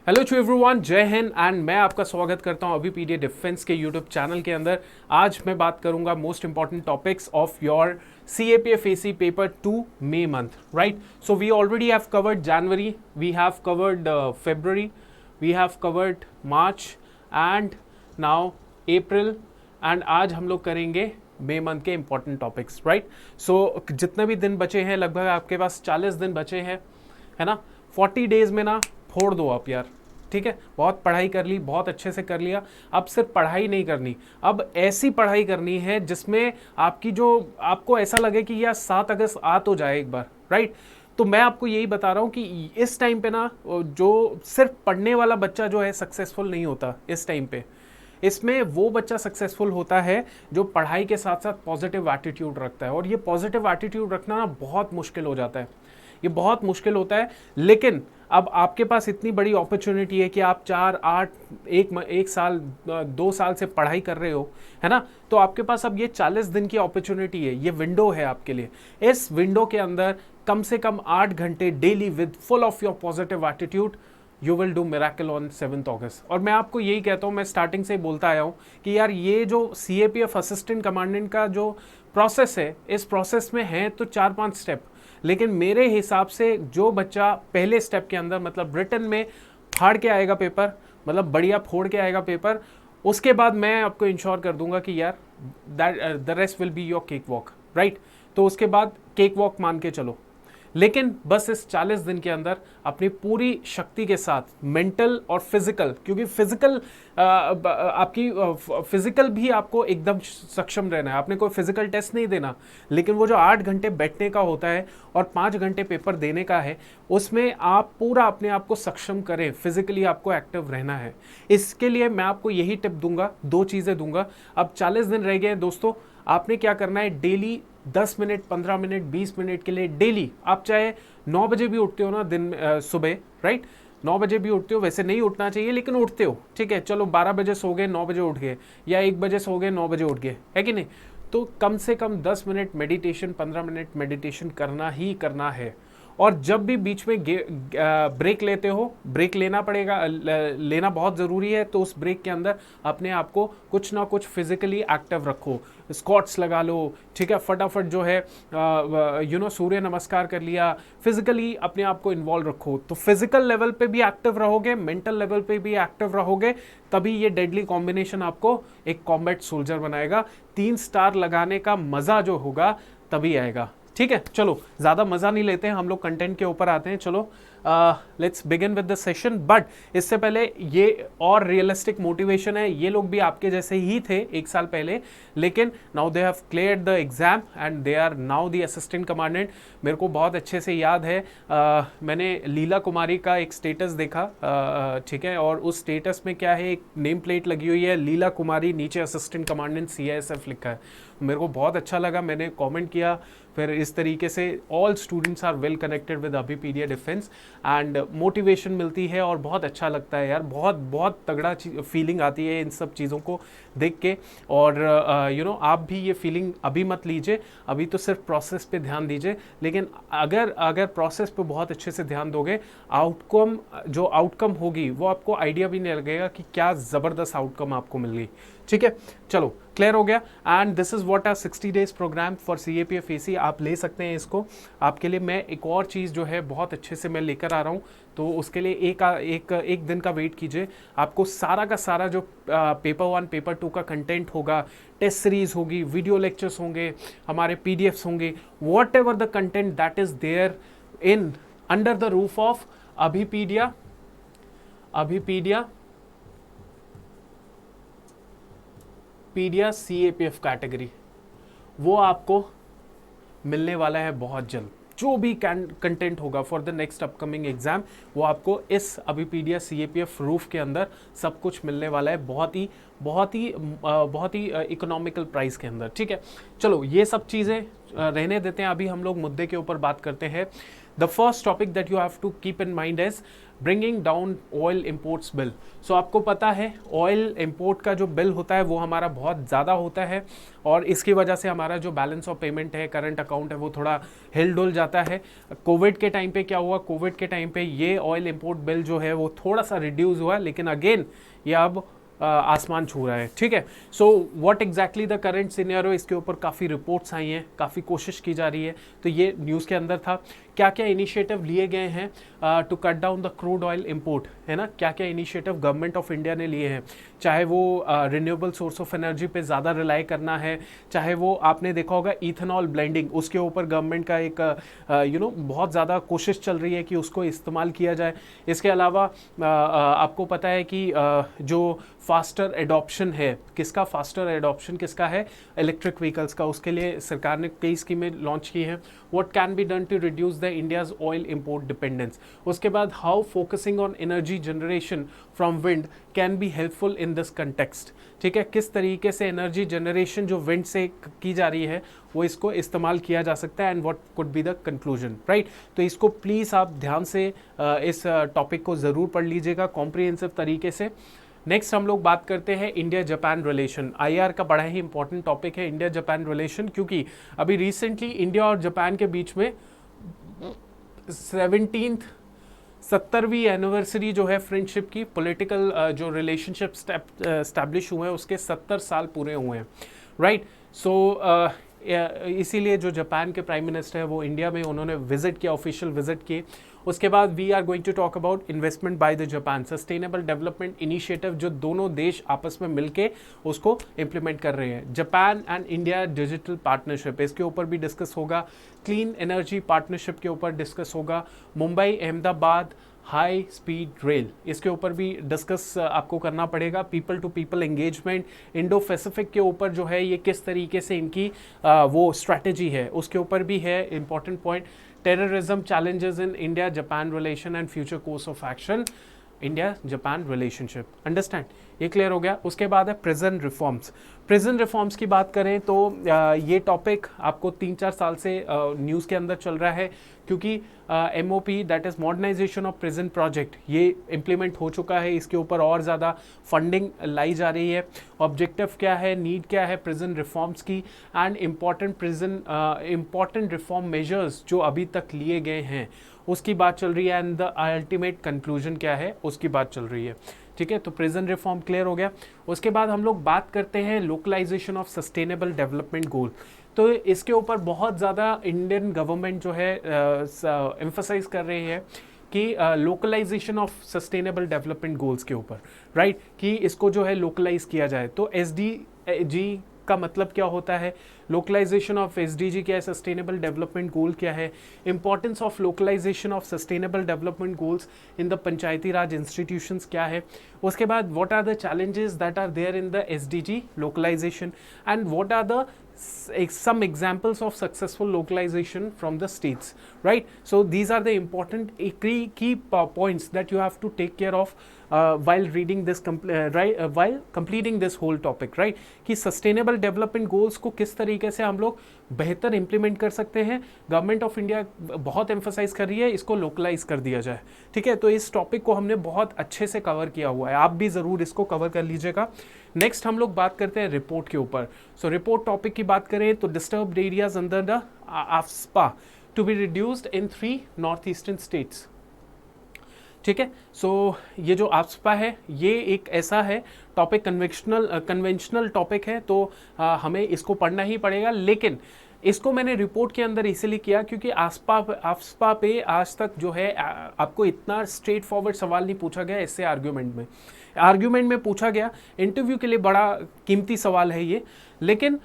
Hello to everyone, जय Hind and मैं आपका स्वागत करता हूं अभिपीडिया डिफेंस के यूट्यूब चैनल के अंदर। आज मैं बात करूंगा most important topics of your CAPF AC paper 2 May month, right? So we already have covered January, we have covered February, we have covered March and now April and आज हम लोग करेंगे मई मंथ के इंपॉर्टेंट टॉपिक्स, राइट? सो जितने भी दिन बचे हैं, लगभग आपके पास 40 दिन बचे हैं, है ना? 40 डेज में ना फोड़ दो आप यार, ठीक है? बहुत पढ़ाई कर ली, बहुत अच्छे से कर लिया। अब सिर्फ पढ़ाई नहीं करनी, अब ऐसी पढ़ाई करनी है जिसमें आपको ऐसा लगे कि यार 7 अगस्त आ तो जाए एक बार, राइट? तो मैं आपको यही बता रहा हूँ कि इस टाइम पे ना जो सिर्फ पढ़ने वाला बच्चा जो है सक्सेसफुल नहीं होता इस टाइम पे। इसमें वो बच्चा सक्सेसफुल होता है जो पढ़ाई के साथ साथ पॉजिटिव एटीट्यूड रखता है, और ये पॉजिटिव एटीट्यूड रखना ना बहुत मुश्किल हो जाता है, ये बहुत मुश्किल होता है। लेकिन अब आपके पास इतनी बड़ी अपॉर्चुनिटी है कि आप 4, 8, एक साल 2 साल से पढ़ाई कर रहे हो, है ना? तो आपके पास अब ये 40 दिन की अपॉर्चुनिटी है, ये विंडो है आपके लिए। इस विंडो के अंदर कम से कम 8 घंटे daily with full of your positive attitude you will do miracle on 7th अगस्त। और मैं आपको यही कहता हूँ, मैं स्टार्टिंग से ही बोलता आया हूँ कि यार ये जो CAPF असिस्टेंट कमांडेंट का जो प्रोसेस है, इस प्रोसेस में है तो 4-5 स्टेप, लेकिन मेरे हिसाब से जो बच्चा पहले स्टेप के अंदर मतलब रिटन में फाड़ के आएगा पेपर, मतलब बढ़िया फोड़ के आएगा पेपर, उसके बाद मैं आपको इंश्योर कर दूंगा कि यार the rest will be your cake walk, right? तो उसके बाद केक वॉक मान के चलो। लेकिन बस इस 40 दिन के अंदर अपनी पूरी शक्ति के साथ मेंटल और फिजिकल, क्योंकि फिजिकल आपकी फिजिकल भी आपको एकदम सक्षम रहना है, आपने कोई फिजिकल टेस्ट नहीं देना, लेकिन वो जो 8 घंटे बैठने का होता है और 5 घंटे पेपर देने का है, उसमें आप पूरा अपने आप को सक्षम करें, फिजिकली आपको एक्टिव रहना है। इसके लिए मैं आपको यही टिप दूंगा, 2 चीज़ें दूंगा। अब 40 दिन रह गए हैं दोस्तों, आपने क्या करना है, डेली 10 मिनट, 15 मिनट, 20 मिनट के लिए डेली, आप चाहे 9 बजे भी उठते हो ना दिन सुबह, राइट? 9 बजे भी उठते हो, वैसे नहीं उठना चाहिए लेकिन उठते हो, ठीक है? चलो 12 बजे सो गए, 9 बजे उठ गए, या 1 बजे सो गए, 9 बजे उठ गए, है कि नहीं? तो कम से कम 10 मिनट मेडिटेशन, 15 मिनट मेडिटेशन करना ही करना है। और जब भी बीच में ब्रेक लेते हो, ब्रेक लेना पड़ेगा, लेना बहुत ज़रूरी है, तो उस ब्रेक के अंदर अपने आप को कुछ ना कुछ फिजिकली एक्टिव रखो, स्क्वाट्स लगा लो, ठीक है? फटाफट जो है सूर्य नमस्कार कर लिया, फिजिकली अपने आप को इन्वॉल्व रखो। तो फिजिकल लेवल पे भी एक्टिव रहोगे, मेंटल लेवल पे भी एक्टिव रहोगे, तभी ये डेडली कॉम्बिनेशन आपको एक कॉम्बैट सोल्जर बनाएगा। 3 स्टार लगाने का मज़ा जो होगा तभी आएगा, ठीक है? चलो ज़्यादा मज़ा नहीं लेते हैं, हम लोग कंटेंट के ऊपर आते हैं। चलो let's begin with the session. But इससे पहले ये और रियलिस्टिक मोटिवेशन है, ये लोग भी आपके जैसे ही थे 1 साल पहले, लेकिन now they have cleared the exam and they are now the assistant commandant. मेरे को बहुत अच्छे से याद है, मैंने लीला कुमारी का एक स्टेटस देखा, ठीक है? और उस स्टेटस में क्या है, एक नेम प्लेट लगी हुई है, लीला कुमारी, नीचे असिस्टेंट कमांडेंट CISF लिखा है। मेरे को बहुत अच्छा लगा, मैंने कमेंट किया। फिर इस तरीके से all students are well connected with Abhipedia defence and motivation मिलती है और बहुत अच्छा लगता है यार, बहुत बहुत तगड़ा फीलिंग आती है इन सब चीज़ों को देख के। और आप भी ये फीलिंग अभी मत लीजिए, अभी तो सिर्फ प्रोसेस पे ध्यान दीजिए, लेकिन अगर प्रोसेस पे बहुत अच्छे से ध्यान दोगे, जो आउटकम होगी वो आपको आइडिया भी नहीं लगेगा कि क्या ज़बरदस्त आउटकम आपको मिल गई, ठीक है? चलो क्लियर हो गया। And this is what 60 days programme for CAPF AC, आप ले सकते हैं इसको। आपके लिए मैं एक और चीज़ जो है बहुत अच्छे से मैं लेकर आ रहा हूँ, तो उसके लिए एक दिन का वेट कीजिए। आपको सारा का सारा जो पेपर 1, पेपर 2 का कंटेंट होगा, टेस्ट सीरीज होगी, वीडियो लेक्चर्स होंगे, हमारे PDFs होंगे, whatever the content that is there in under the roof of Abhipedia CAPF category, वो आपको मिलने वाला है बहुत जल्द। जो भी कंटेंट होगा for the next upcoming exam, वो आपको इस अभिपीडिया CAPF रूफ के अंदर सब कुछ मिलने वाला है, बहुत ही इकोनॉमिकल प्राइस के अंदर, ठीक है? चलो ये सब चीज़ें रहने देते हैं, अभी हम लोग मुद्दे के ऊपर बात करते हैं। The first topic that you have to keep in mind is bringing down oil imports bill. So आपको पता है ऑयल इंपोर्ट का जो बिल होता है वो हमारा बहुत ज़्यादा होता है और इसकी वजह से हमारा जो बैलेंस ऑफ पेमेंट है, करंट अकाउंट है, वो थोड़ा हिल डुल जाता है। कोविड के टाइम पे क्या हुआ, कोविड के टाइम पे ये ऑयल इंपोर्ट बिल जो है वो थोड़ा सा रिड्यूस हुआ, लेकिन अगेन ये अब आसमान छू रहा है। ठीक है, so what exactly the current scenario, इसके ऊपर काफ़ी रिपोर्ट्स आई हैं, काफ़ी कोशिश की जा रही है। तो ये न्यूज़ के अंदर था। क्या क्या इनिशिएटिव लिए गए हैं to cut down the crude oil import, है ना, क्या क्या इनिशिएटिव गवर्नमेंट ऑफ इंडिया ने लिए हैं, चाहे वो रिन्यूएबल सोर्स ऑफ एनर्जी पे ज़्यादा रिलाई करना है, चाहे वो आपने देखा होगा इथेनॉल ब्लेंडिंग, उसके ऊपर गवर्नमेंट का एक बहुत ज़्यादा कोशिश चल रही है कि उसको इस्तेमाल किया जाए। इसके अलावा आपको पता है कि जो फास्टर एडॉप्शन है, किसका फास्टर एडॉप्शन किसका है, इलेक्ट्रिक व्हीकल्स का, उसके लिए सरकार ने कई स्कीमें लॉन्च की हैं। What can be done to reduce the India's oil import dependence. उसके बाद how focusing on energy generation from wind can be helpful in this context. ठीक है, किस तरीके से एनर्जी जनरेशन जो विंड से की जा रही है वो इसको इस्तेमाल किया जा सकता है, and what could be the conclusion, right. तो इसको प्लीज़ आप ध्यान से इस टॉपिक को ज़रूर पढ़ लीजिएगा कॉम्प्रिहेंसिव तरीके से। नेक्स्ट हम लोग बात करते हैं इंडिया जापान रिलेशन। आईआर का बड़ा ही इंपॉर्टेंट टॉपिक है इंडिया जापान रिलेशन, क्योंकि अभी रिसेंटली इंडिया और जापान के बीच में 70वीं एनिवर्सरी जो है फ्रेंडशिप की, पॉलिटिकल जो रिलेशनशिप स्टैब्लिश हुए हैं उसके 70 साल पूरे हुए हैं, राइट। सो इसीलिए जो जापान के प्राइम मिनिस्टर है वो इंडिया में उन्होंने विजिट किया, ऑफिशियल विजिट किए। उसके बाद we are going to talk about investment by the Japan, sustainable development initiative जो दोनों देश आपस में मिलके उसको इम्प्लीमेंट कर रहे हैं। Japan and India digital partnership, इसके ऊपर भी डिस्कस होगा। क्लीन एनर्जी पार्टनरशिप के ऊपर डिस्कस होगा। Mumbai Ahmedabad high speed rail, इसके ऊपर भी डिस्कस आपको करना पड़ेगा। People to people engagement, Indo Pacific के ऊपर जो है ये किस तरीके से इनकी वो स्ट्रैटेजी है उसके ऊपर भी है important point. Terrorism challenges in India Japan relation and future course of action, India Japan relationship, understand, ये क्लियर हो गया। उसके बाद है प्रिजन रिफॉर्म्स। प्रिजन रिफॉर्म्स की बात करें तो ये टॉपिक आपको 3-4 साल से न्यूज़ के अंदर चल रहा है, क्योंकि MOP that is modernisation of prison project ये इम्प्लीमेंट हो चुका है। इसके ऊपर और ज़्यादा फंडिंग लाई जा रही है। ऑब्जेक्टिव क्या है, नीड क्या है प्रिजन रिफॉर्म्स की, एंड इम्पॉर्टेंट रिफॉर्म मेजर्स जो अभी तक लिए गए हैं उसकी बात चल रही है, एंड द अल्टीमेट कंक्लूजन क्या है उसकी बात चल रही है। ठीक है, तो प्रिजन रिफॉर्म क्लियर हो गया। उसके बाद हम लोग बात करते हैं localisation of sustainable development goal. तो इसके ऊपर बहुत ज़्यादा इंडियन गवर्नमेंट जो है एम्फसाइज कर रही है कि localisation of sustainable development goals के ऊपर, राइट, कि इसको जो है लोकलाइज किया जाए। तो SDG का मतलब क्या होता है, लोकलाइजेशन ऑफ SDG क्या है, सस्टेनेबल डेवलपमेंट गोल क्या है, importance of localisation of sustainable development goals in the Panchayati Raj institutions क्या है। उसके बाद what are the challenges that are there in the SDG localisation, and what are the some examples of successful localization from the states, right? So these are the important key points that you have to take care of while reading this while completing this whole topic, right? कि sustainable development goals को किस तरीके से हम लोग बेहतर implement कर सकते हैं। गवर्नमेंट ऑफ इंडिया बहुत emphasize कर रही है इसको localize कर दिया जाए। ठीक है, तो इस टॉपिक को हमने बहुत अच्छे से कवर किया हुआ है, आप भी ज़रूर इसको कवर कर लीजिएगा। नेक्स्ट हम लोग बात करते हैं रिपोर्ट के ऊपर। सो रिपोर्ट टॉपिक की बात करें तो disturbed areas under the AFSPA to be reduced in 3 north eastern states. ठीक है, सो ये जो AFSPA है ये एक ऐसा है टॉपिक, कन्वेंशनल टॉपिक है, तो हमें इसको पढ़ना ही पड़ेगा। लेकिन इसको मैंने रिपोर्ट के अंदर इसीलिए किया क्योंकि AFSPA पे आज तक जो है आपको इतना स्ट्रेट फॉरवर्ड सवाल नहीं पूछा गया। इससे आर्ग्यूमेंट में पूछा गया, इंटरव्यू के लिए बड़ा कीमती सवाल है ये। लेकिन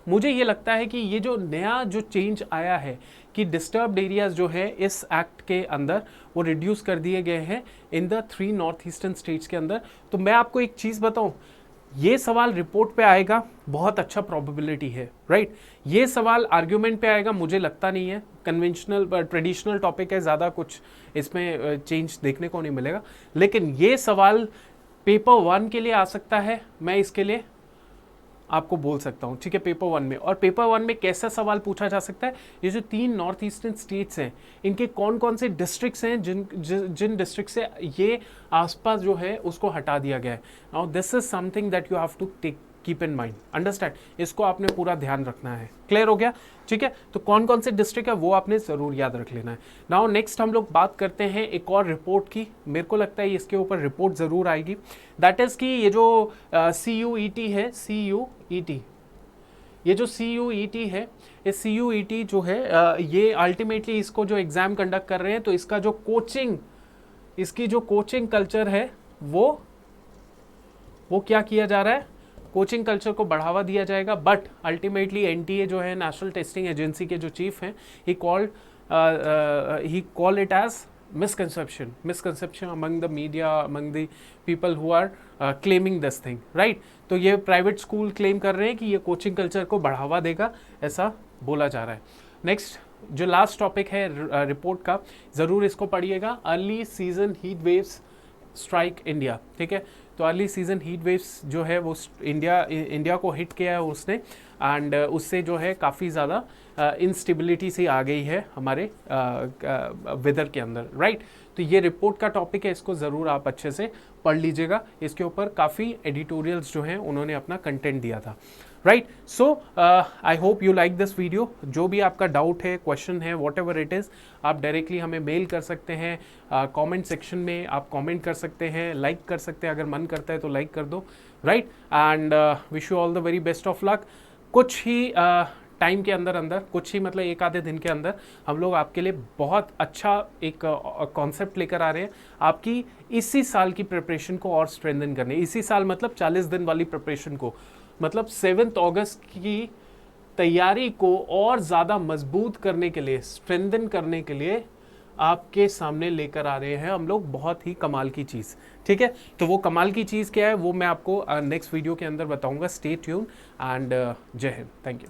मुझे ये लगता है कि ये जो नया जो चेंज आया है कि डिस्टर्ब्ड एरियाज जो है इस एक्ट के अंदर वो रिड्यूस कर दिए गए हैं in the 3 north eastern states के अंदर। तो मैं आपको एक चीज़ बताऊं, ये सवाल रिपोर्ट पे आएगा, बहुत अच्छा प्रोबेबिलिटी है, राइट। ये सवाल आर्ग्यूमेंट पे आएगा, मुझे लगता नहीं है। कन्वेंशनल ट्रेडिशनल टॉपिक है, ज़्यादा कुछ इसमें चेंज देखने को नहीं मिलेगा। लेकिन ये सवाल पेपर 1 के लिए आ सकता है, मैं इसके लिए आपको बोल सकता हूँ, ठीक है, पेपर 1 में। और पेपर 1 में कैसा सवाल पूछा जा सकता है, ये जो 3 नॉर्थ ईस्टर्न स्टेट्स हैं, इनके कौन कौन से डिस्ट्रिक्ट्स हैं जिन डिस्ट्रिक्ट से ये आसपास जो है उसको हटा दिया गया है। Now this is something that you have to keep in mind, understand, इसको आपने पूरा ध्यान रखना है। क्लियर हो गया, ठीक है। तो कौन कौन से डिस्ट्रिक्ट है वो आपने जरूर याद रख लेना है। नाउ नेक्स्ट हम लोग बात करते हैं एक और रिपोर्ट की, मेरे को लगता है इसके ऊपर रिपोर्ट जरूर आएगी, दैट इज कि ये जो CUET है, CUET, ये जो CUET है, ये CUET जो है ये अल्टीमेटली इसको जो एग्जाम कंडक्ट कर रहे हैं, तो इसका जो इसकी जो कोचिंग कल्चर है वो क्या किया जा रहा है, कोचिंग कल्चर को बढ़ावा दिया जाएगा। बट अल्टीमेटली NTA जो है, नेशनल टेस्टिंग एजेंसी के जो चीफ हैं, he called it as misconception among the media, among the people who are claiming this thing, right? तो ये प्राइवेट स्कूल क्लेम कर रहे हैं कि ये कोचिंग कल्चर को बढ़ावा देगा, ऐसा बोला जा रहा है। नेक्स्ट जो लास्ट टॉपिक है रिपोर्ट का, ज़रूर इसको पढ़िएगा, early season heat waves strike India, ठीक है। तो अर्ली सीजन हीट वेव्स जो है वो इंडिया को हिट किया है उसने, एंड उससे जो है काफ़ी ज़्यादा इंस्टेबिलिटी सी आ गई है हमारे वेदर के अंदर, राइट। तो ये रिपोर्ट का टॉपिक है, इसको ज़रूर आप अच्छे से पढ़ लीजिएगा, इसके ऊपर काफ़ी एडिटोरियल्स जो हैं उन्होंने अपना कंटेंट दिया था, right. So I hope you like this video. जो भी आपका डाउट है, क्वेश्चन है, वॉट एवर इट इज़, आप डायरेक्टली हमें मेल कर सकते हैं, कमेंट सेक्शन में आप कमेंट कर सकते हैं, लाइक कर सकते हैं, अगर मन करता है तो लाइक कर दो, right. And wish you all the very best of luck. कुछ ही टाइम के अंदर कुछ ही मतलब एक आधे दिन के अंदर हम लोग आपके लिए बहुत अच्छा एक कॉन्सेप्ट लेकर आ रहे हैं, आपकी इसी साल की प्रिपरेशन को और स्ट्रेंथन करने। इसी साल मतलब 40 दिन वाली प्रिपरेशन को, मतलब 7 अगस्त की तैयारी को और ज़्यादा मजबूत करने के लिए, स्ट्रेंथन करने के लिए आपके सामने लेकर आ रहे हैं हम लोग बहुत ही कमाल की चीज़, ठीक है। तो वो कमाल की चीज़ क्या है वो मैं आपको नेक्स्ट वीडियो के अंदर बताऊंगा। स्टे ट्यून एंड जय हिंद, थैंक यू।